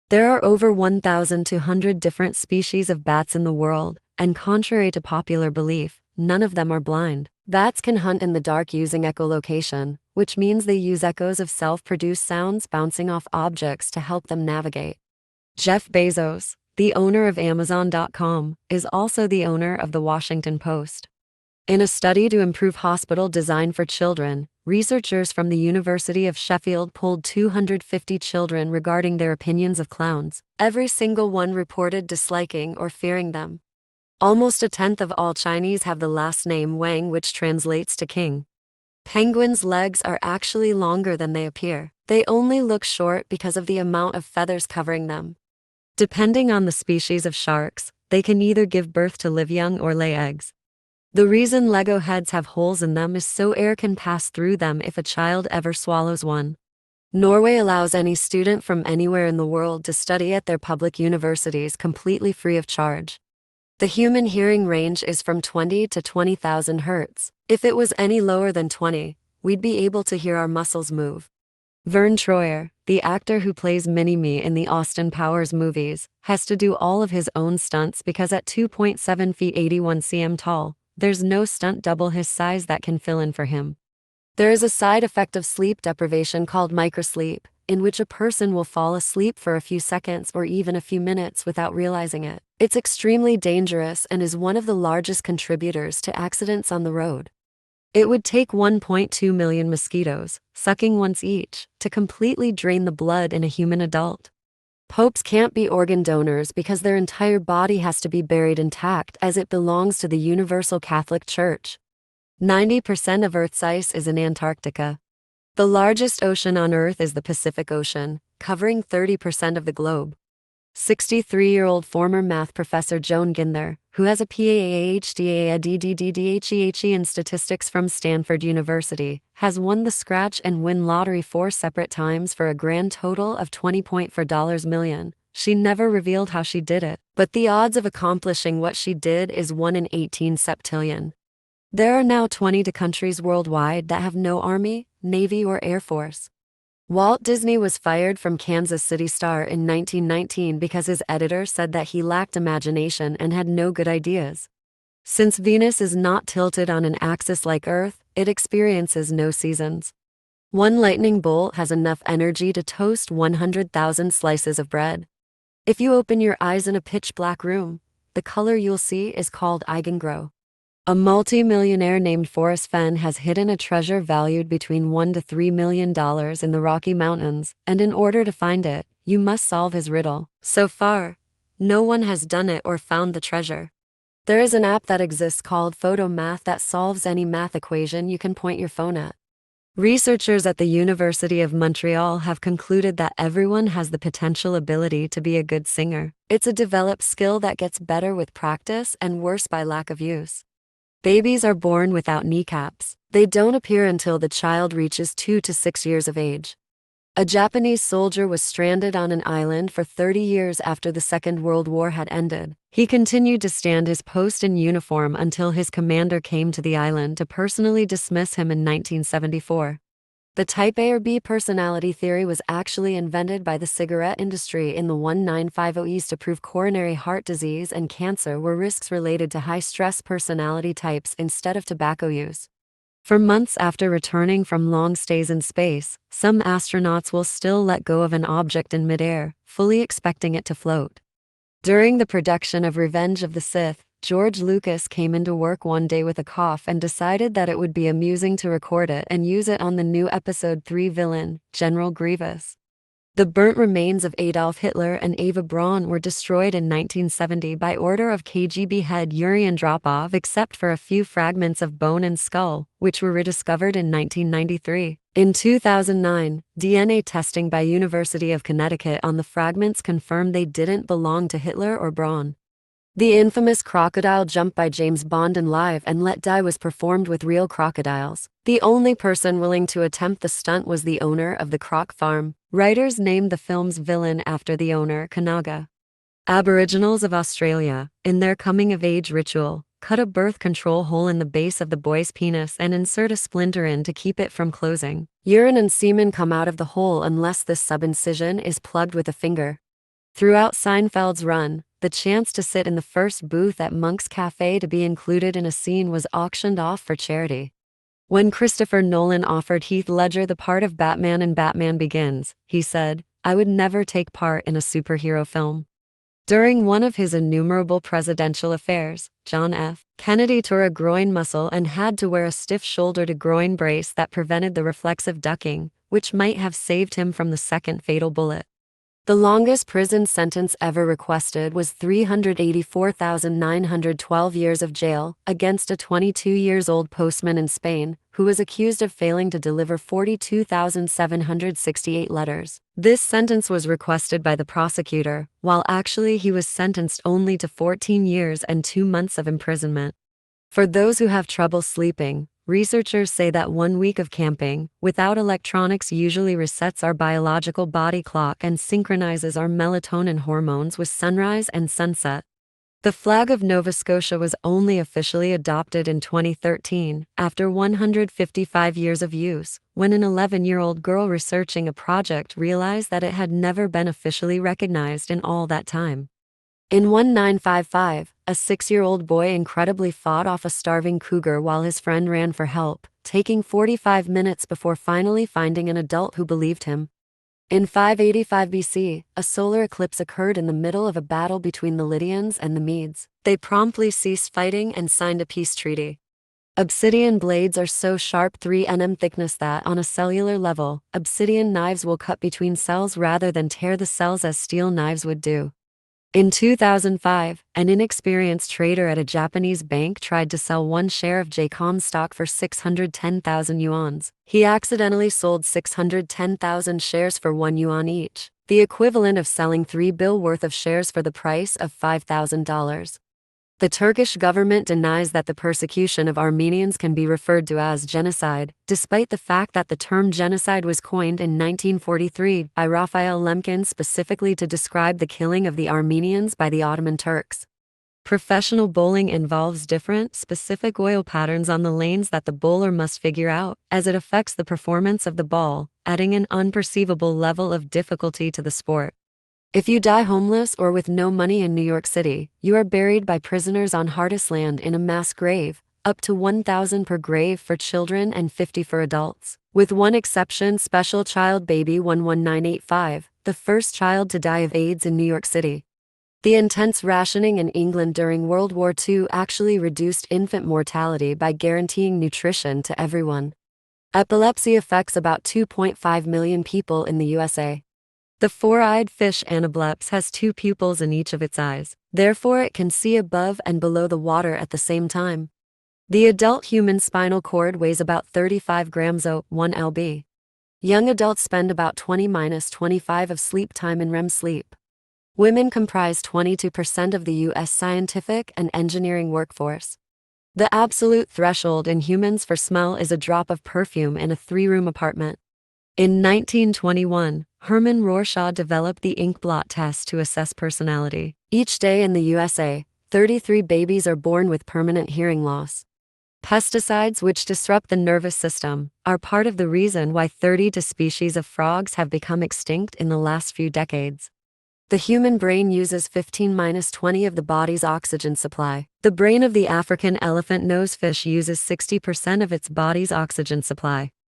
There are over 1,200 different species of bats in the world, and contrary to popular belief, none of them are blind. Bats can hunt in the dark using echolocation, which means they use echoes of self-produced sounds bouncing off objects to help them navigate. Jeff Bezos, the owner of Amazon.com, is also the owner of the Washington Post. In a study to improve hospital design for children, researchers from the University of Sheffield polled 250 children regarding their opinions of clowns. Every single one reported disliking or fearing them. Almost a tenth of all Chinese have the last name Wang, which translates to king. Penguins' legs are actually longer than they appear. They only look short because of the amount of feathers covering them. Depending on the species of sharks, they can either give birth to live young or lay eggs. The reason Lego heads have holes in them is so air can pass through them if a child ever swallows one. Norway allows any student from anywhere in the world to study at their public universities completely free of charge. The human hearing range is from 20 to 20,000 hertz. If it was any lower than 20, we'd be able to hear our muscles move. Vern Troyer, the actor who plays Mini-Me in the Austin Powers movies, has to do all of his own stunts because at 2.7 feet 81 cm tall, there's no stunt double his size that can fill in for him. There is a side effect of sleep deprivation called microsleep, in which a person will fall asleep for a few seconds or even a few minutes without realizing it. It's extremely dangerous and is one of the largest contributors to accidents on the road. It would take 1.2 million mosquitoes, sucking once each, to completely drain the blood in a human adult. Popes can't be organ donors because their entire body has to be buried intact as it belongs to the Universal Catholic Church. 90% of Earth's ice is in Antarctica. The largest ocean on Earth is the Pacific Ocean, covering 30% of the globe. 63-year-old former math professor Joan Ginther, who has a PhD in statistics from Stanford University, has won the scratch and win lottery 4 separate times for a grand total of $20.4 million. She never revealed how she did it, but the odds of accomplishing what she did is 1 in 18 septillion. There are now 20 countries worldwide that have no army, navy, or air force. Walt Disney was fired from Kansas City Star in 1919 because his editor said that he lacked imagination and had no good ideas. Since Venus is not tilted on an axis like Earth, it experiences no seasons. One lightning bolt has enough energy to toast 100,000 slices of bread. If you open your eyes in a pitch-black room, the color you'll see is called Eigenglow. A multi-millionaire named Forrest Fenn has hidden a treasure valued between $1 to $3 million in the Rocky Mountains, and in order to find it, you must solve his riddle. So far, no one has done it or found the treasure. There is an app that exists called PhotoMath that solves any math equation you can point your phone at. Researchers at the University of Montreal have concluded that everyone has the potential ability to be a good singer. It's a developed skill that gets better with practice and worse by lack of use. Babies are born without kneecaps. They don't appear until the child reaches 2 to 6 years of age. A Japanese soldier was stranded on an island for 30 years after the Second World War had ended. He continued to stand his post in uniform until his commander came to the island to personally dismiss him in 1974. The type A or B personality theory was actually invented by the cigarette industry in the 1950s to prove coronary heart disease and cancer were risks related to high-stress personality types instead of tobacco use. For months after returning from long stays in space, some astronauts will still let go of an object in midair, fully expecting it to float. During the production of Revenge of the Sith, George Lucas came into work one day with a cough and decided that it would be amusing to record it and use it on the new Episode 3 villain, General Grievous. The burnt remains of Adolf Hitler and Eva Braun were destroyed in 1970 by order of KGB head Yuri Andropov except for a few fragments of bone and skull, which were rediscovered in 1993. In 2009, DNA testing by University of Connecticut on the fragments confirmed they didn't belong to Hitler or Braun. The infamous crocodile jump by James Bond in Live and Let Die was performed with real crocodiles. The only person willing to attempt the stunt was the owner of the croc farm. Writers named the film's villain after the owner, Kanaga. Aboriginals of Australia, in their coming-of-age ritual, cut a birth control hole in the base of the boy's penis and insert a splinter in to keep it from closing. Urine and semen come out of the hole unless this subincision is plugged with a finger. Throughout Seinfeld's run, the chance to sit in the first booth at Monk's Cafe to be included in a scene was auctioned off for charity. When Christopher Nolan offered Heath Ledger the part of Batman in Batman Begins, he said, "I would never take part in a superhero film." During one of his innumerable presidential affairs, John F. Kennedy tore a groin muscle and had to wear a stiff shoulder-to-groin brace that prevented the reflexive ducking, which might have saved him from the second fatal bullet. The longest prison sentence ever requested was 384,912 years of jail against a 22-year-old postman in Spain who was accused of failing to deliver 42,768 letters. This sentence was requested by the prosecutor, while actually he was sentenced only to 14 years and 2 months of imprisonment. For those who have trouble sleeping, researchers say that 1 week of camping without electronics usually resets our biological body clock and synchronizes our melatonin hormones with sunrise and sunset. The flag of Nova Scotia was only officially adopted in 2013, after 155 years of use, when an 11-year-old girl researching a project realized that it had never been officially recognized in all that time. In 1955, a 6-year-old boy incredibly fought off a starving cougar while his friend ran for help, taking 45 minutes before finally finding an adult who believed him. In 585 BC, a solar eclipse occurred in the middle of a battle between the Lydians and the Medes. They promptly ceased fighting and signed a peace treaty. Obsidian blades are so sharp 3 nm thickness that, on a cellular level, obsidian knives will cut between cells rather than tear the cells as steel knives would do. In 2005, an inexperienced trader at a Japanese bank tried to sell 1 share of JCOM stock for 610,000 yuans. He accidentally sold 610,000 shares for 1 yuan each, the equivalent of selling 3 bill worth of shares for the price of $5,000. The Turkish government denies that the persecution of Armenians can be referred to as genocide, despite the fact that the term genocide was coined in 1943 by Raphael Lemkin specifically to describe the killing of the Armenians by the Ottoman Turks. Professional bowling involves different, specific oil patterns on the lanes that the bowler must figure out, as it affects the performance of the ball, adding an unperceivable level of difficulty to the sport. If you die homeless or with no money in New York City, you are buried by prisoners on hardest land in a mass grave, up to 1,000 per grave for children and 50 for adults. With one exception, Special Child Baby 11985, the first child to die of AIDS in New York City. The intense rationing in England during World War II actually reduced infant mortality by guaranteeing nutrition to everyone. Epilepsy affects about 2.5 million people in the USA. The 4-eyed fish Anableps has 2 pupils in each of its eyes, therefore it can see above and below the water at the same time. The adult human spinal cord weighs about 35 grams o 1 lb. Young adults spend about 20–25 of sleep time in REM sleep. Women comprise 22% of the U.S. scientific and engineering workforce. The absolute threshold in humans for smell is a drop of perfume in a 3-room apartment. In 1921, Herman Rorschach developed the ink blot test to assess personality. Each day in the USA, 33 babies are born with permanent hearing loss. Pesticides, which disrupt the nervous system, are part of the reason why 32 species of frogs have become extinct in the last few decades. The human brain uses 15–20 of the body's oxygen supply. The brain of the African elephant nosefish uses 60% of its body's oxygen supply.